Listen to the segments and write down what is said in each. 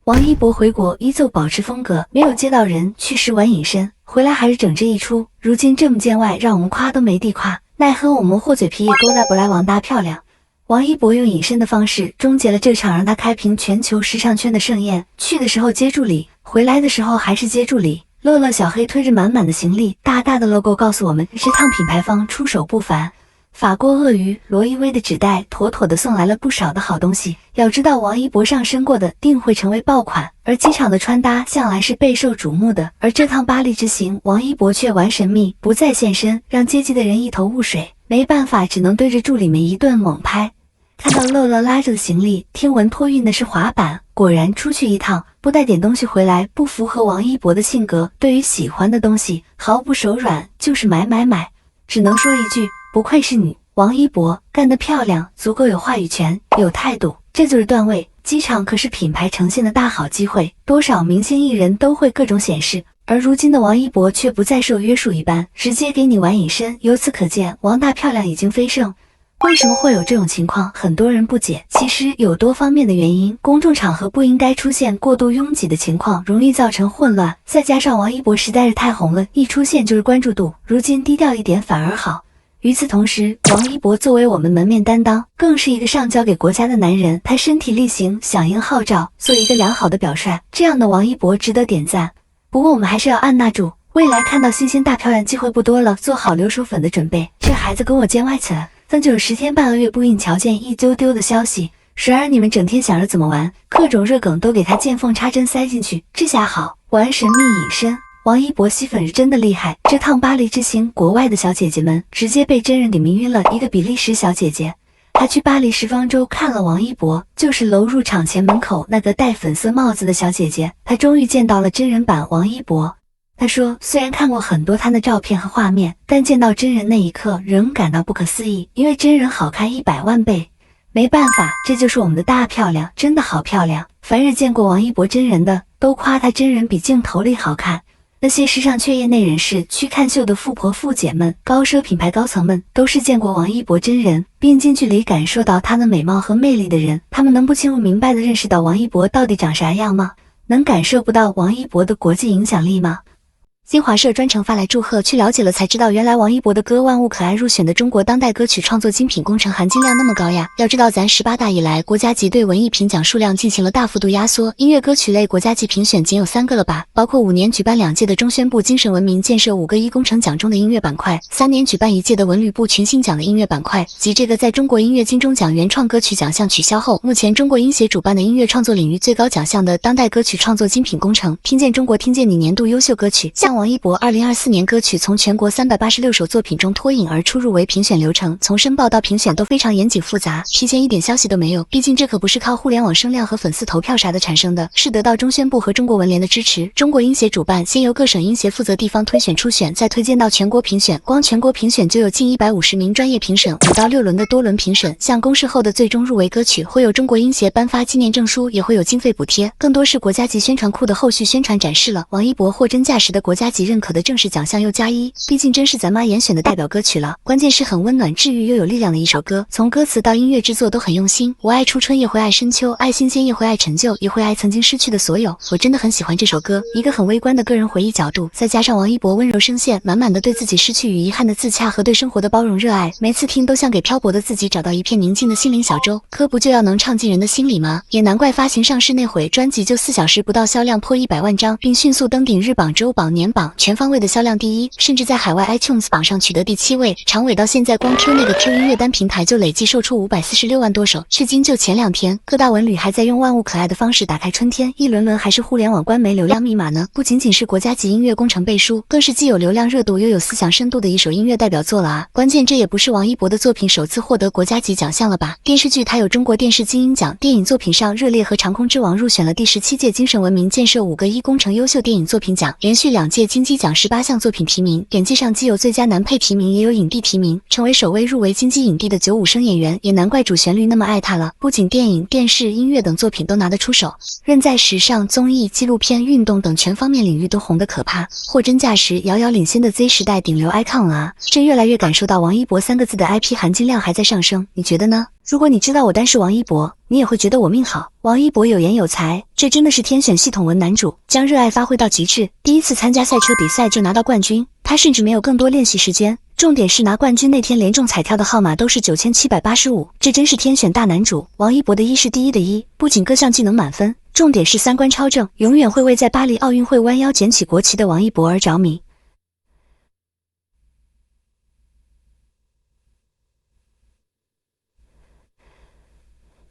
王一博回国依旧保持风格，没有接到人去试玩隐身，回来还是整这一出。如今这么见外，让我们夸都没地夸，奈何我们豁嘴皮也勾搭不来王大漂亮。王一博用隐身的方式终结了这场让他开屏全球时尚圈的盛宴。去的时候接助理，回来的时候还是接助理。乐乐小黑推着满满的行李，大大的 logo 告诉我们，这趟品牌方出手不凡。法国鳄鱼、罗意威的纸袋妥妥的送来了不少的好东西。要知道王一博上身过的定会成为爆款，而机场的穿搭向来是备受瞩目的。而这趟巴黎之行，王一博却玩神秘，不再现身，让接机的人一头雾水。没办法，只能对着助理们一顿猛拍。看到乐乐拉着的行李，听闻托运的是滑板，果然出去一趟不带点东西回来，不符合王一博的性格。对于喜欢的东西毫不手软，就是买。只能说一句，不愧是你，王一博，干得漂亮，足够有话语权，有态度，这就是段位。机场可是品牌呈现的大好机会，多少明星艺人都会各种显示，而如今的王一博却不再受约束一般，直接给你玩隐身。由此可见，王大漂亮已经飞升。为什么会有这种情况？很多人不解，其实有多方面的原因。公众场合不应该出现过度拥挤的情况，容易造成混乱。再加上王一博实在是太红了，一出现就是关注度，如今低调一点反而好。与此同时，王一博作为我们门面担当，更是一个上交给国家的男人。他身体力行，响应号召，做一个良好的表率。这样的王一博值得点赞。不过我们还是要按捺住，未来看到新鲜大漂亮机会不多了，做好留守粉的准备。这孩子跟我见外起来，但就有10天半个月不应瞧见一丢丢的消息。时而你们整天想着怎么玩，各种热梗都给他见缝插针塞进去，这下好玩神秘隐身。王一博吸粉是真的厉害，这趟巴黎之行，国外的小姐姐们直接被真人给迷晕了。一个比利时小姐姐，她去巴黎时装周看了王一博，就是楼入场前门口那个戴粉色帽子的小姐姐。她终于见到了真人版王一博。她说，虽然看过很多他的照片和画面，但见到真人那一刻仍感到不可思议，因为真人好看100万倍。没办法，这就是我们的大漂亮，真的好漂亮。凡是见过王一博真人的，都夸他真人比镜头里好看。那些时尚圈业内人士、去看秀的富婆富姐们、高奢品牌高层们，都是见过王一博真人，并近距离感受到他的美貌和魅力的人。他们能不清楚明白地认识到王一博到底长啥样吗？能感受不到王一博的国际影响力吗？新华社专程发来祝贺，去了解了才知道，原来王一博的歌《万物可爱》入选的中国当代歌曲创作精品工程含金量那么高呀！要知道咱18大以来，国家级对文艺评奖数量进行了大幅度压缩，音乐歌曲类国家级评选仅有3个了吧？包括5年举办2届的中宣部精神文明建设5个1工程奖中的音乐板块，3年举办1届的文旅部群星奖的音乐板块，及这个在中国音乐金钟奖原创歌曲奖项取消后，目前中国音协主办的音乐创作领域最高奖项的当代歌曲创作精品工程听见中国听见你年度优秀歌曲。像王一博2024年歌曲从全国386首作品中脱颖而出入围评选流程，从申报到评选都非常严谨复杂，提前一点消息都没有。毕竟这可不是靠互联网声量和粉丝投票啥的产生的，是得到中宣部和中国文联的支持。中国音协主办，先由各省音协负责地方推选初选，再推荐到全国评选。光全国评选就有近150名专业评审，5到6轮的多轮评审。像公示后的最终入围歌曲，会有中国音协颁发纪念证书，也会有经费补贴，更多是国家级宣传库的后续宣传展示了。王一博货真价实的国家级认可的正式奖项又+1，毕竟真是咱妈严选的代表歌曲了。关键是很温暖、治愈又有力量的一首歌，从歌词到音乐制作都很用心。我爱初春，也会爱深秋，爱新鲜，也会爱陈旧，也会爱曾经失去的所有。我真的很喜欢这首歌，一个很微观的个人回忆角度，再加上王一博温柔声线，满满的对自己失去与遗憾的自洽和对生活的包容热爱，每次听都像给漂泊的自己找到一片宁静的心灵小舟。歌不就要能唱进人的心里吗？也难怪发行上市那会，专辑就4小时不到销量破100万张，并迅速登顶日榜、周榜、年榜，全方位的销量第一，甚至在海外 iTunes 榜上取得第7位。长尾到现在，光 Q 那个 Q 音乐单平台就累计售出546万多首，至今就前2天，各大文旅还在用万物可爱的方式打开春天，一轮轮还是互联网官媒流量密码呢。不仅仅是国家级音乐工程背书，更是既有流量热度又有思想深度的一首音乐代表作了啊！关键这也不是王一博的作品首次获得国家级奖项了吧？电视剧他有中国电视金鹰奖，电影作品上《热烈》和《长空之王》入选了第17届精神文明建设5个1工程优秀电影作品奖，连续2届金鸡奖18项作品提名，演技上既有最佳男配提名，也有影帝提名，成为首位入围金鸡影帝的95声演员，也难怪主旋律那么爱他了。不仅电影、电视、音乐等作品都拿得出手，任在时尚、综艺、纪录片、运动等全方面领域都红得可怕，货真价实，遥遥领先的 Z 时代顶流 icon 啊！这越来越感受到王一博3个字的 IP 含金量还在上升，你觉得呢？如果你知道我单是王一博，你也会觉得我命好。王一博有颜有才，这真的是天选系统文男主，将热爱发挥到极致。第一次参加赛车比赛就拿到冠军，他甚至没有更多练习时间。重点是拿冠军那天连中彩票的号码都是9785，这真是天选大男主。王一博的一是第一的一，不仅各项技能满分，重点是三观超正，永远会为在巴黎奥运会弯腰捡起国旗的王一博而着迷。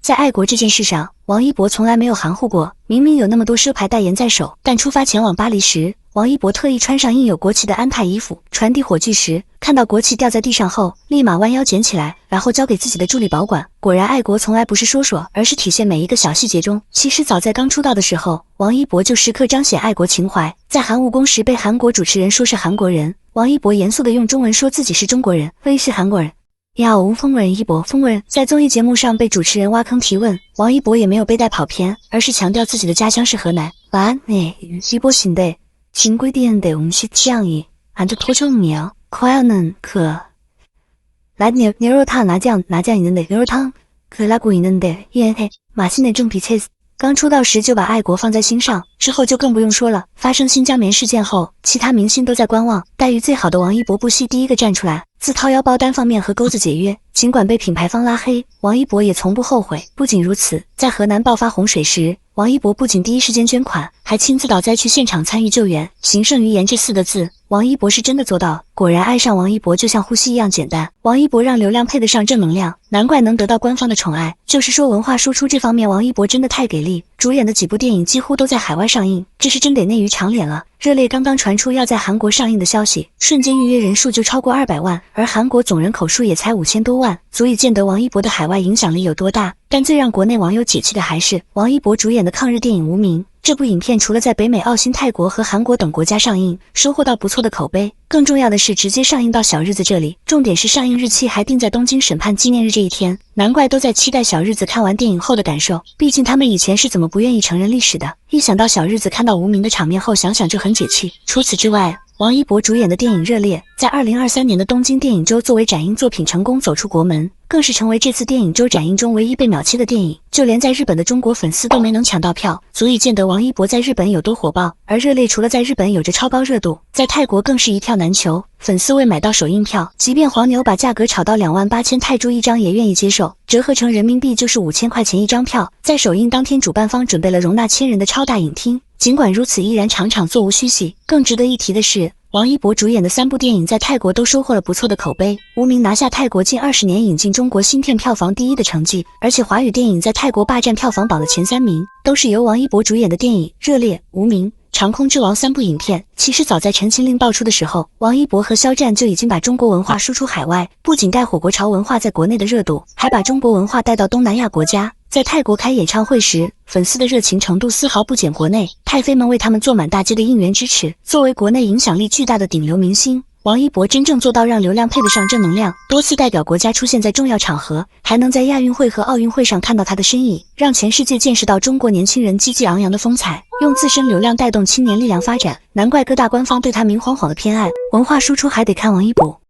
在爱国这件事上，王一博从来没有含糊过。明明有那么多奢牌代言在手，但出发前往巴黎时，王一博特意穿上印有国旗的安踏衣服。传递火炬时，看到国旗掉在地上后，立马弯腰捡起来，然后交给自己的助理保管。果然，爱国从来不是说说，而是体现每一个小细节中。其实早在刚出道的时候，王一博就时刻彰显爱国情怀。在韩务工时被韩国主持人说是韩国人，王一博严肃地用中文说自己是中国人，非是韩国人。要无风人一博风人，在综艺节目上被主持人挖坑提问，王一博也没有被带跑偏，而是强调自己的家乡是河南。完네一博신데 진구디엔데 음식 취향이 아주 토종이에요. 과연은牛肉汤拿酱있는데牛肉汤라고 있는데 예 맛있네 좀 비체스。刚出道时就把爱国放在心上，之后就更不用说了。发生新疆棉事件后，其他明星都在观望，待遇最好的王一博不惜第一个站出来，自掏腰包单方面和钩子解约。尽管被品牌方拉黑，王一博也从不后悔。不仅如此，在河南爆发洪水时，王一博不仅第一时间捐款，还亲自到灾区现场参与救援。行胜于言这4个字，王一博是真的做到。果然，爱上王一博就像呼吸一样简单。王一博让流量配得上正能量，难怪能得到官方的宠爱。就是说文化输出这方面，王一博真的太给力，主演的几部电影几乎都在海外上映，这是真得内娱长脸了。热烈刚刚传出要在韩国上映的消息，瞬间预约人数就超过200万，而韩国总人口数也才5000多万，足以见得王一博的海外影响力有多大。但最让国内网友解气的还是王一博主演的抗日电影《无名》。这部影片除了在北美、澳新、泰国和韩国等国家上映，收获到不错的口碑，更重要的是直接上映到小日子这里，重点是上映日期还定在东京审判纪念日这一天，难怪都在期待小日子看完电影后的感受。毕竟他们以前是怎么不愿意承认历史的，一想到小日子看到无名的场面后，想想就很解气。除此之外，王一博主演的电影《热烈》在2023年的东京电影周作为展映作品成功走出国门，更是成为这次电影周展映中唯一被秒期的电影，就连在日本的中国粉丝都没能抢到票，足以见得王一博在日本有多火爆。而《热烈》除了在日本有着超高热度，在泰国更是一票难求，粉丝未买到首映票，即便黄牛把价格炒到28000泰铢一张也愿意接受，折合成人民币就是5000块钱一张票。在首映当天，主办方准备了容纳1000人的超大影厅，尽管如此，依然场场座无虚席。更值得一提的是，王一博主演的3部电影在泰国都收获了不错的口碑，《无名》拿下泰国近20年引进中国新片票房第1的成绩，而且华语电影在泰国霸占票房榜的前3名，都是由王一博主演的电影《热烈》《无名》《长空之王》3部影片。其实早在《陈情令》爆出的时候，王一博和肖战就已经把中国文化输出海外，不仅带火国潮文化在国内的热度，还把中国文化带到东南亚国家。在泰国开演唱会时，粉丝的热情程度丝毫不减国内，太妃们为他们坐满大街的应援支持。作为国内影响力巨大的顶流明星，王一博真正做到让流量配得上正能量，多次代表国家出现在重要场合，还能在亚运会和奥运会上看到他的身影，让全世界见识到中国年轻人积极昂扬的风采，用自身流量带动青年力量发展，难怪各大官方对他明晃晃的偏爱。文化输出还得看王一博。